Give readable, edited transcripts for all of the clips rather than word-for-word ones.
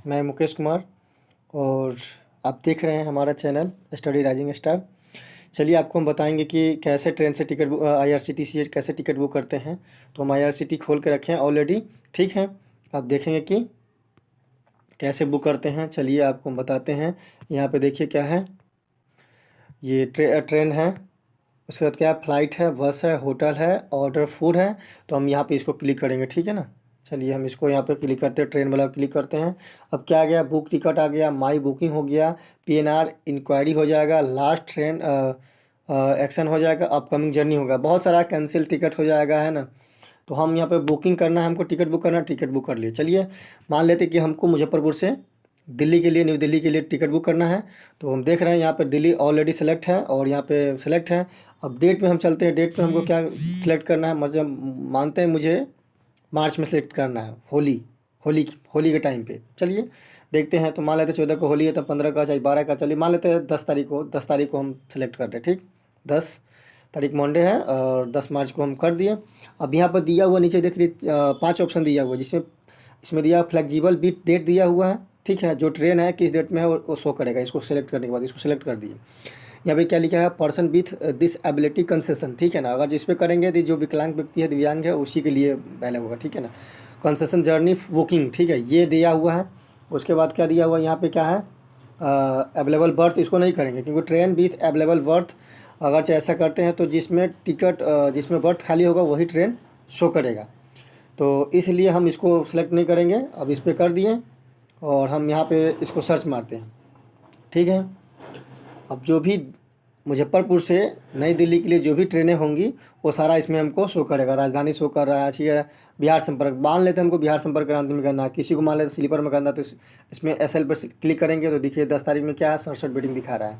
मैं मुकेश कुमार और आप देख रहे हैं हमारा चैनल स्टडी राइजिंग स्टार। चलिए आपको हम बताएंगे कि कैसे ट्रेन से टिकट IRCTC से कैसे टिकट बुक करते हैं। तो हम IRCTC खोल के रखे हैं ऑलरेडी, ठीक है। आप देखेंगे कि कैसे बुक करते हैं। चलिए आपको हम बताते हैं। यहाँ पे देखिए क्या है, ये ट्रेन है, उसके बाद क्या है, फ़्लाइट है, बस है, होटल है, ऑर्डर फूड है। तो हम यहाँ पे इसको क्लिक करेंगे, ठीक है ना। चलिए हम इसको यहाँ पे क्लिक करते हैं, ट्रेन वाला क्लिक करते हैं। अब क्या आ गया, बुक टिकट आ गया, माई बुकिंग हो गया, PNR इंक्वायरी हो जाएगा, लास्ट ट्रेन एक्शन हो जाएगा, अपकमिंग जर्नी होगा, बहुत सारा कैंसिल टिकट हो जाएगा, है ना। तो हम यहाँ पे बुकिंग करना है, हमको टिकट बुक करना है, टिकट बुक कर लिए। चलिए मान लेते कि हमको मुजफ्फरपुर से दिल्ली के लिए, न्यू दिल्ली के लिए टिकट बुक करना है। तो हम देख रहे हैं यहाँ पे दिल्ली ऑलरेडी सेलेक्ट है और यहाँ पे सेलेक्ट है। अब डेट में हम चलते हैं, डेट में हमको क्या सिलेक्ट करना है, मतलब मानते हैं मुझे मार्च में सेलेक्ट करना है, होली होली होली के टाइम पे। चलिए देखते हैं। तो मान लेते 14 को होली है, तब 15 का चाहे 12 का, चलिए मान लेते हैं 10 तारीख को हम सेलेक्ट करते हैं, ठीक। 10 तारीख मंडे है और 10 मार्च को हम कर दिए। अब यहाँ पर दिया हुआ नीचे देख लीजिए 5 ऑप्शन दिया हुआ है, जिसमें इसमें दिया फ्लेक्सिबल बीट डेट दिया हुआ है, ठीक है। जो ट्रेन है किस डेट में है वो शो करेगा। इसको सेलेक्ट करने के बाद इसको सेलेक्ट कर दिए। यहाँ पे क्या लिखा है, पर्सन विथ डिसएबिलिटी कंसेशन, ठीक है ना। अगर जिस पे करेंगे तो जो विकलांग व्यक्ति है, दिव्यांग है, उसी के लिए पहले होगा, ठीक है ना। कंसेशन जर्नी बुकिंग, ठीक है, ये दिया हुआ है। उसके बाद क्या दिया हुआ है यहाँ पे, क्या है, अवेलेबल बर्थ, इसको नहीं करेंगे क्योंकि ट्रेन विथ अवेलेबल बर्थ, अगर चाहे ऐसा करते हैं तो जिसमें टिकट जिसमें बर्थ खाली होगा वही ट्रेन शो करेगा। तो इसलिए हम इसको सेलेक्ट नहीं करेंगे। अब इस पर कर दिए और हम यहाँ पे इसको सर्च मारते हैं, ठीक है। अब जो भी मुजफ्फरपुर से नई दिल्ली के लिए जो भी ट्रेनें होंगी वो सारा इसमें हमको शो करेगा। राजधानी शो कर रहा है, ठीक है। बिहार संपर्क मान लेते हैं, हमको बिहार संपर्क क्रांति में करना है, किसी को मान लेते स्लीपर में करना है, तो इसमें SL पर क्लिक करेंगे तो देखिए 10 तारीख में क्या है, 67 वेटिंग दिखा रहा है।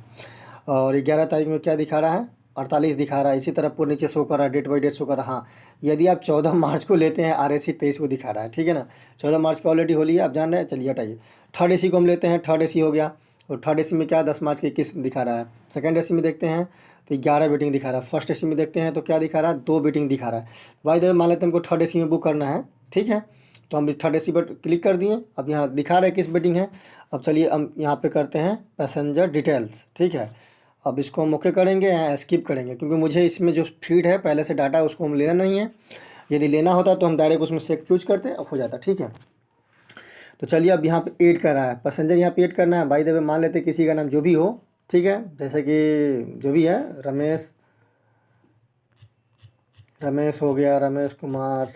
और 11 तारीख में क्या दिखा रहा है, 48 दिखा रहा है। इसी तरह पूरे नीचे शो कर रहा है, डेट बाई डेट शो कर रहा है। हाँ, यदि आप 14 मार्च को लेते हैं RAC 23 को दिखा रहा है, ठीक है ना। 14 मार्च का ऑलरेडी हो लिया, आप जान रहे हैं, चलिए हटाइए। थर्ड AC को हम लेते हैं, थर्ड AC हो गया। और थर्ड AC में क्या 10 मार्च के 21 दिखा रहा है। सेकंड AC में देखते हैं तो 11 वेटिंग दिखा रहा है। फर्स्ट AC में देखते हैं तो क्या दिखा रहा है, 2 वेटिंग दिखा रहा है। भाई देखो मान लेते हैं हमको थर्ड AC में बुक करना है, ठीक है। तो हम इस थर्ड AC पर क्लिक कर दिए। अब यहाँ दिखा रहा है किस वेटिंग है। अब चलिए हम यहाँ पे करते हैं पैसेंजर डिटेल्स, ठीक है। अब इसको हम ओके करेंगे, यहाँ स्किप करेंगे क्योंकि मुझे इसमें जो फीड है पहले से डाटा उसको हम लेना नहीं है। यदि लेना होता तो हम डायरेक्ट उसमें से चूज करते अब हो जाता, ठीक है। तो चलिए अब यहाँ पे ऐड कर रहा है पैसेंजर, यहाँ पे ऐड करना है। भाई देवे मान लेते हैं किसी का नाम जो भी हो, ठीक है, जैसे कि जो भी है, रमेश, रमेश हो गया, रमेश कुमार,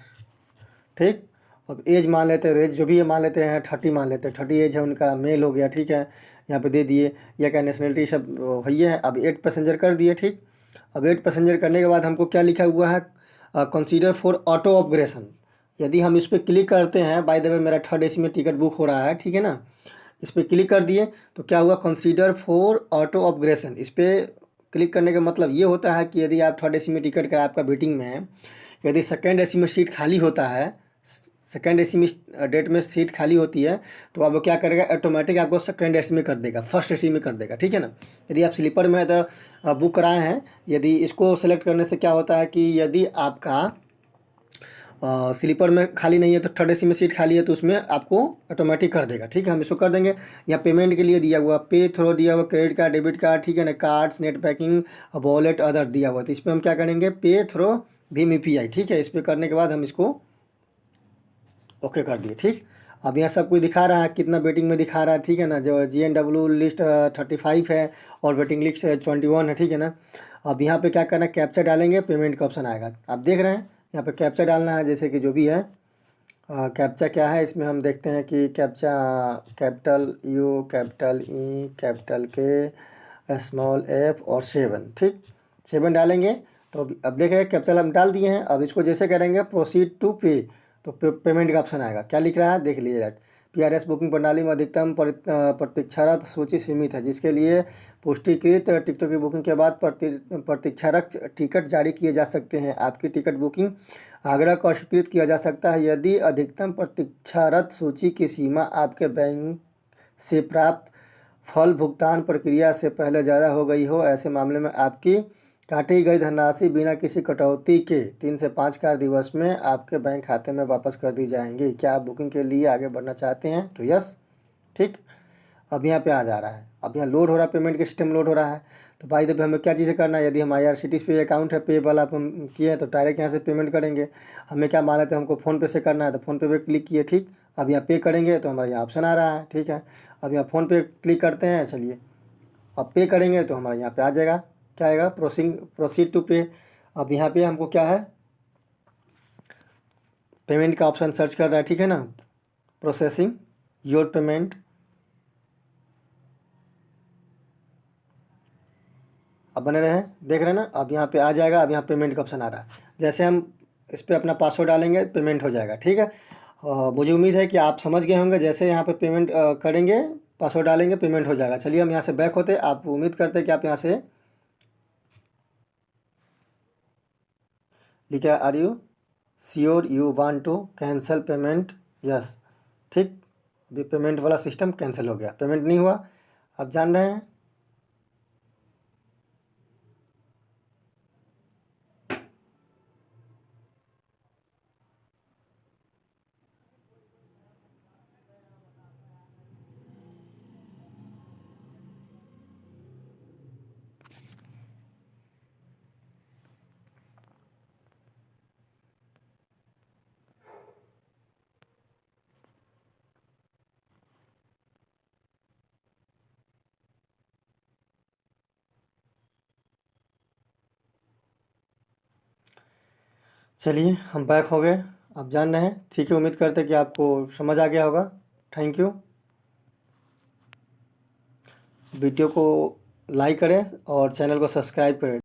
ठीक। अब एज मान लेते हैं, एज जो भी है मान लेते हैं 30 मान लेते हैं, 30 एज है उनका, मेल हो गया, ठीक है। यहाँ पे दे दिए। या क्या नेशनलिटी सब भैया है। अब 8 पैसेंजर कर दिए, ठीक। अब 8 पैसेंजर करने के बाद हमको क्या लिखा हुआ है, कंसीडर फॉर ऑटो अपग्रेशन। यदि हम इस पर क्लिक करते हैं, बाय द वे मेरा थर्ड AC में टिकट बुक हो रहा है, ठीक है ना। इस पर क्लिक कर दिए तो क्या हुआ, कंसीडर फॉर ऑटो अपग्रेशन। इस पर क्लिक करने का मतलब ये होता है कि यदि आप थर्ड AC में टिकट का आपका वेटिंग में है, यदि सेकेंड AC में सीट खाली होता है, सेकेंड AC में डेट में सीट खाली होती है, तो अब वो क्या करेगा, ऑटोमेटिक आपको सेकेंड AC में कर देगा, फर्स्ट AC में कर देगा, ठीक है ना। यदि आप स्लीपर में तो बुक कराए हैं, यदि इसको सेलेक्ट करने से क्या होता है कि यदि आपका स्लीपर में खाली नहीं है तो थर्ड AC में सीट खाली है तो उसमें आपको ऑटोमेटिक कर देगा, ठीक है। हम इसको कर देंगे। या पेमेंट के लिए दिया हुआ पे थ्रो दिया हुआ, क्रेडिट कार्ड, डेबिट कार्ड, ठीक है ना, cards, net banking, wallet, other दिया हुआ। तो इस पर हम क्या करेंगे, पे थ्रो भीम UPI, ठीक है। इस पर करने के बाद हम इसको ओके कर दिए, ठीक। अब यहाँ सब कुछ दिखा रहा है, कितना वेटिंग में दिखा रहा है, ठीक है ना। जो GNW लिस्ट 35 है और वेटिंग लिस्ट 21 है, ठीक है ना। अब यहाँ पे क्या करना है, कैप्चा डालेंगे, पेमेंट का ऑप्शन आएगा, आप देख रहे हैं। यहाँ पे कैप्चा डालना है, जैसे कि जो भी है। कैप्चा क्या है इसमें हम देखते हैं कि captcha capital U, capital E, capital K, small F और 7, ठीक। 7 डालेंगे। तो अब देख रहे हैं कैप्चा हम डाल दिए हैं। अब इसको जैसे करेंगे प्रोसीड टू पे, तो पेमेंट का ऑप्शन आएगा। क्या लिख रहा है देख लीजिए, PRS बुकिंग प्रणाली में अधिकतम प्रतीक्षारत सूची सीमित है, जिसके लिए पुष्टिकृत टिकटों की बुकिंग के बाद प्रतीक्षारत टिकट जारी किए जा सकते हैं। आपकी टिकट बुकिंग आग्रह को स्वीकृत किया जा सकता है यदि अधिकतम प्रतीक्षारत सूची की सीमा आपके बैंक से प्राप्त फल भुगतान प्रक्रिया से पहले ज़्यादा हो गई हो। ऐसे मामले में आपकी काटी गई धनराशि बिना किसी कटौती के 3 से 5 कार्य दिवस में आपके बैंक खाते में वापस कर दी जाएंगी। क्या आप बुकिंग के लिए आगे बढ़ना चाहते हैं, तो यस, ठीक। अब यहाँ पे आ जा रहा है, अब यहाँ लोड हो रहा है, पेमेंट का सिस्टम लोड हो रहा है। तो भाई देखिए हमें क्या चीज़ें करना है, यदि हम IRCTC पे अकाउंट है पे वाला अपन किए हैं तो डायरेक्ट यहाँ से पेमेंट करेंगे। हमें क्या मान लेते हैं हमको फ़ोन पे से करना है तो फ़ोन पे पे क्लिक किए, ठीक। अब यहाँ पे करेंगे तो हमारे यहाँ ऑप्शन आ रहा है, ठीक है। अब यहाँ फ़ोन पे क्लिक करते हैं, चलिए अब पे करेंगे तो हमारे यहाँ पे आ जाएगा, क्या आएगा, प्रोसीड टू पे। अब यहाँ पे हमको क्या है, पेमेंट का ऑप्शन सर्च कर रहा है, ठीक है ना, प्रोसेसिंग योर पेमेंट। अब बने रहे, देख रहे हैं ना, अब यहाँ पे आ जाएगा। अब यहाँ पेमेंट का ऑप्शन आ रहा है, जैसे हम इस पर अपना पासवर्ड डालेंगे पेमेंट हो जाएगा, ठीक है। मुझे उम्मीद है कि आप समझ गए होंगे, जैसे यहाँ पे पेमेंट करेंगे, पासवर्ड डालेंगे, पेमेंट हो जाएगा। चलिए हम यहाँ से बैक होते, आप उम्मीद करते हैं कि आप यहाँ से लिखा are you sure you want to cancel payment, yes, ठीक। अभी पेमेंट वाला सिस्टम कैंसिल हो गया, पेमेंट नहीं हुआ। आप जान रहे हैं, चलिए हम बैक हो गए। आप जान रहे हैं, ठीक है। उम्मीद करते हैं कि आपको समझ आ गया होगा। Thank you. वीडियो को लाइक करें और चैनल को सब्सक्राइब करें।